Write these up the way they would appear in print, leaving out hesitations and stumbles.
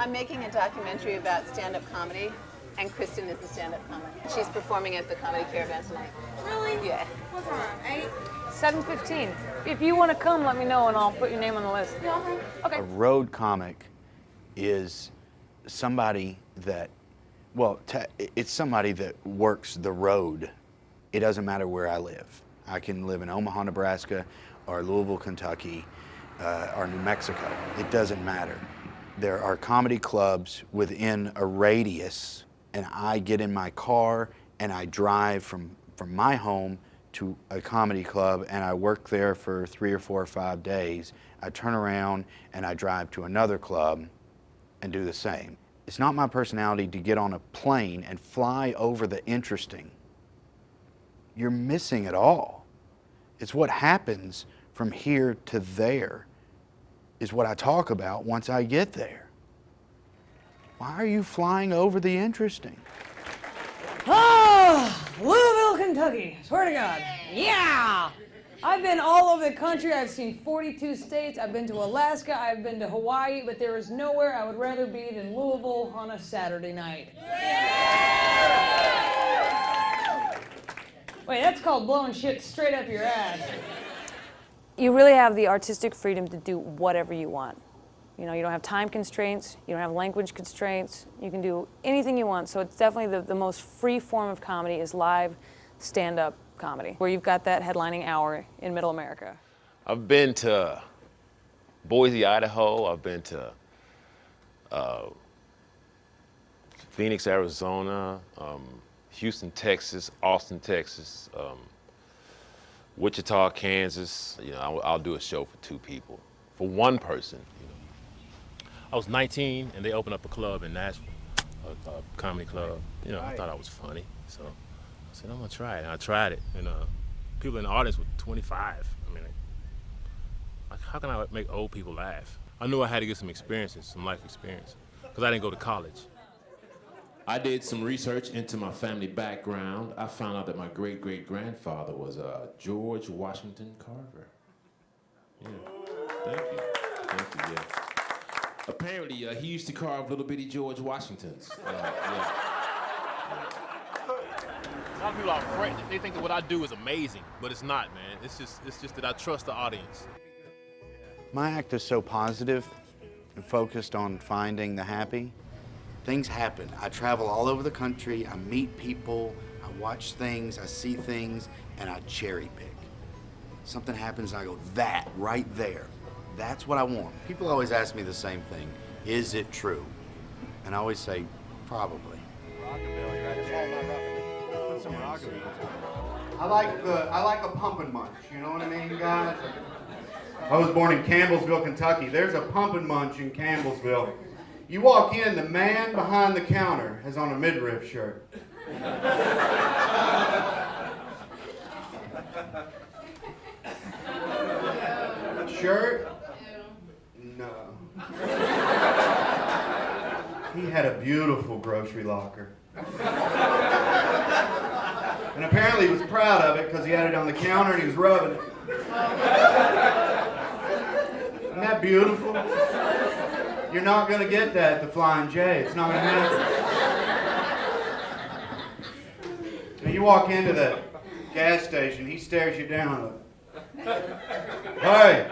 I'm making a documentary about stand-up comedy, and Kristen is the stand-up comic. She's performing at the Comedy Caravan tonight. Really? Yeah. What time? 8? 7:15. If you want to come, let me know and I'll put your name on the list. Yeah, okay. Okay. A road comic is somebody that, well, it's somebody that works the road. It doesn't matter where I live. I can live in Omaha, Nebraska, or Louisville, Kentucky, or New Mexico. It doesn't matter. There are comedy clubs within a radius, and I get in my car and I drive from my home to a comedy club, and I work there for 3 or 4 or 5 days. I turn around and I drive to another club and do the same. It's not my personality to get on a plane and fly over the interesting. You're missing it all. It's what happens from here to there is what I talk about once I get there. Why are you flying over the interesting? Ah, Louisville, Kentucky. Swear to God. Yeah! I've been all over the country. I've seen 42 states. I've been to Alaska. I've been to Hawaii, but there is nowhere I would rather be than Louisville on a Saturday night. Wait, that's called blowing shit straight up your ass. You really have the artistic freedom to do whatever you want. You know, you don't have time constraints, you don't have language constraints, you can do anything you want. So it's definitely the most free form of comedy is live stand-up comedy, where you've got that headlining hour in Middle America. I've been to Boise, Idaho. I've been to Phoenix, Arizona, Houston, Texas, Austin, Texas, Wichita, Kansas. You know, I'll do a show for 2 people, for 1 person. You know, I was 19 and they opened up a club in Nashville, a comedy club. You know, I thought I was funny, so I said I'm gonna try it. And I tried it, and people in the audience were 25. I mean, like, how can I make old people laugh? I knew I had to get some experiences, some life experience, because I didn't go to college. I did some research into my family background. I found out that my great-great-grandfather was George Washington Carver. Yeah, thank you, yeah. Apparently, he used to carve little bitty George Washingtons. Yeah. A lot of people are afraid. They think that what I do is amazing, but it's not, man. It's just that I trust the audience. My act is so positive and focused on finding the happy. Things happen. I travel all over the country, I meet people, I watch things, I see things, and I cherry pick. Something happens and I go, that right there, that's what I want. People always ask me the same thing, is it true? And I always say, probably. Rockabilly right there. Put some rockabilly. I like a pumpkin munch, you know what I mean, guys? I was born in Campbellsville, Kentucky. There's a pumpkin munch in Campbellsville. You walk in, the man behind the counter has on a midriff shirt. Shirt? No. He had a beautiful grocery locker. And apparently he was proud of it because he had it on the counter and he was rubbing it. Isn't that beautiful? You're not going to get that at the Flying J. It's not going to happen. When you walk into the gas station, he stares you down. Hey,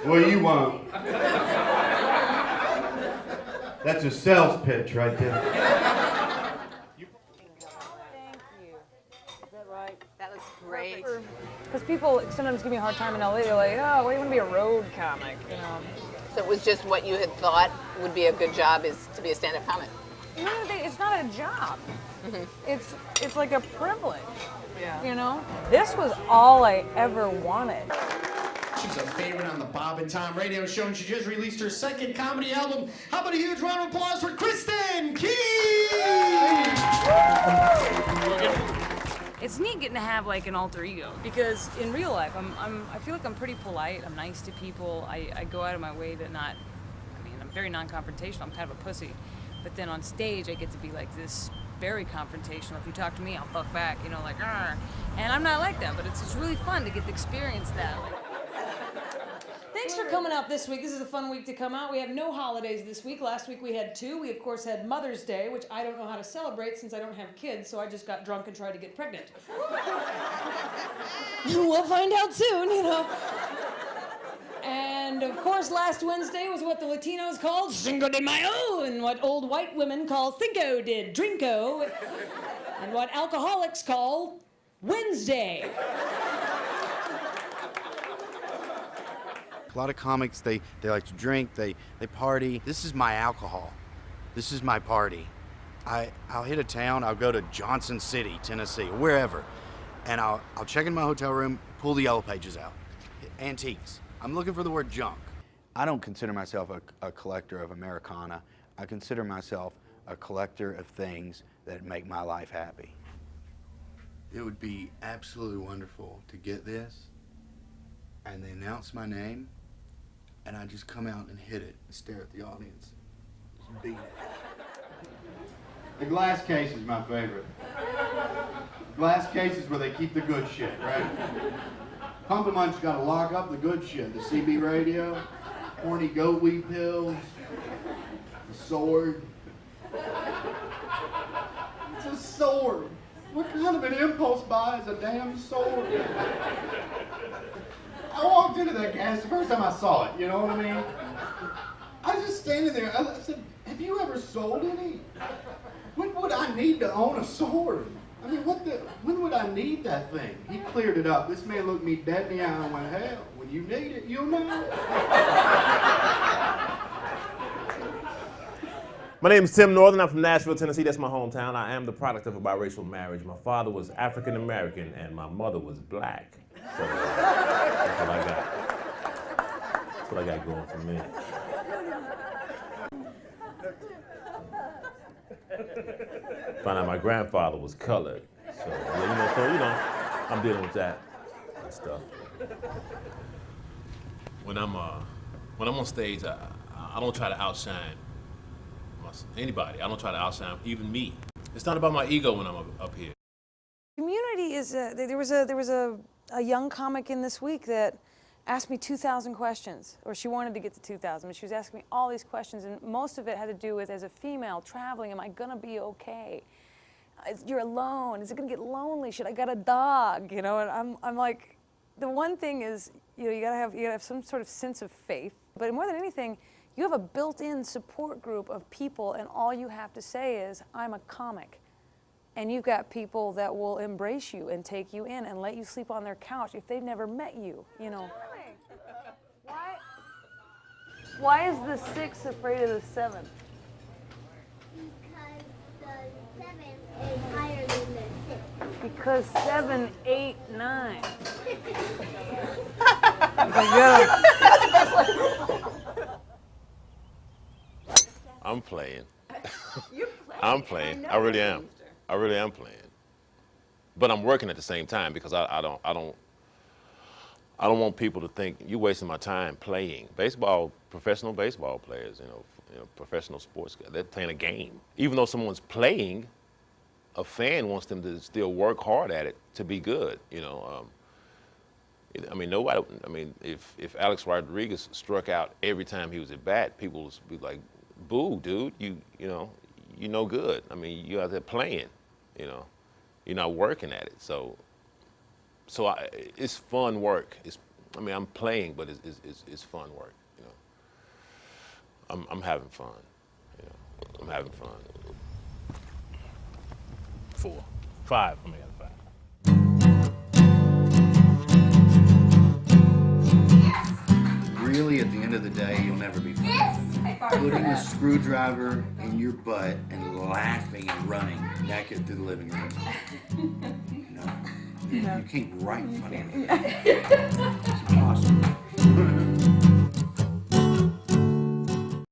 what do you want? That's a sales pitch right there. Thank you. Is that right? That was great. Because people sometimes give me a hard time in LA. They're like, oh, why do you want to be a road comic? You know. So it was just what you had thought would be a good job is to be a stand-up comic. No, it's not a job. It's like a privilege. Yeah. You know? This was all I ever wanted. She's a favorite on the Bob and Tom radio show, and she just released her 2nd comedy album. How about a huge round of applause for Kristen Key? It's neat getting to have like an alter ego because in real life, I feel like I'm pretty polite. I'm nice to people. I go out of my way to not. I mean, I'm very non-confrontational. I'm kind of a pussy, but then on stage, I get to be like this very confrontational. If you talk to me, I'll fuck back. You know, like, argh. And I'm not like that. But it's really fun to get to experience that. Like, Thanks for coming out this week. This is a fun week to come out. We have no holidays this week. Last week we had 2. We, of course, had Mother's Day, which I don't know how to celebrate since I don't have kids, so I just got drunk and tried to get pregnant. We'll find out soon, you know. And, of course, last Wednesday was what the Latinos called Cinco de Mayo, and what old white women call Cinco de Drinko, and what alcoholics call Wednesday. A lot of comics, they like to drink, they party. This is my alcohol. This is my party. I'll hit a town, I'll go to Johnson City, Tennessee, or wherever, and I'll check in my hotel room, pull the yellow pages out. Antiques. I'm looking for the word junk. I don't consider myself a collector of Americana. I consider myself a collector of things that make my life happy. It would be absolutely wonderful to get this, and they announce my name, and I just come out and hit it and stare at the audience. Just beat it. The glass case is my favorite. Glass case is where they keep the good shit, right? Pump and Munch got to lock up the good shit. The CB radio, horny goat weed pills, the sword. It's a sword. What kind of an impulse buy is a damn sword? I walked into that gas the first time I saw it, you know what I mean? I was just standing there. I said, have you ever sold any? When would I need to own a sword? I mean, when would I need that thing? He cleared it up. This man looked me dead in the eye and went, hell, when you need it, you'll know it. My name is Tim Northern. I'm from Nashville, Tennessee. That's my hometown. I am the product of a biracial marriage. My father was African American and my mother was black. So that's what I got. That's what I got going for me. Found out my grandfather was colored. So I'm dealing with that and stuff. When I'm on stage, I don't try to outshine anybody. I don't try to outshine even me. It's not about my ego when I'm up here. Community is, there was a young comic in this week that asked me 2,000 questions, or she wanted to get to 2,000, but she was asking me all these questions, and most of it had to do with, as a female traveling, am I gonna be okay? You're alone, is it gonna get lonely? Should I get a dog? You know, and I'm like, the one thing is, you gotta have some sort of sense of faith, but more than anything, you have a built-in support group of people, and all you have to say is, I'm a comic. And you've got people that will embrace you and take you in and let you sleep on their couch if they've never met you, you know. Why is the 6 afraid of the 7? Because the 7 is higher than the 6. Because 7, 8, 9. I'm playing. You're playing. I'm playing. know I really that, am. Mister. I really am playing. But I'm working at the same time because I don't want people to think you're wasting my time playing. Professional baseball players, you know, professional sports guys, they're playing a game. Even though someone's playing, a fan wants them to still work hard at it to be good, you know. If Alex Rodriguez struck out every time he was at bat, people would be like, boo, dude, you're no good. I mean, you're out there playing, you know. You're not working at it. So it's fun work. I'm playing, but it's fun work, you know. I'm having fun, you know. I'm having fun. 4, 5. I mean, 5. Really, at the end of the day, you'll never be fun. Putting a screwdriver in your butt and laughing and running naked through the living room. You can't write funny. It's impossible.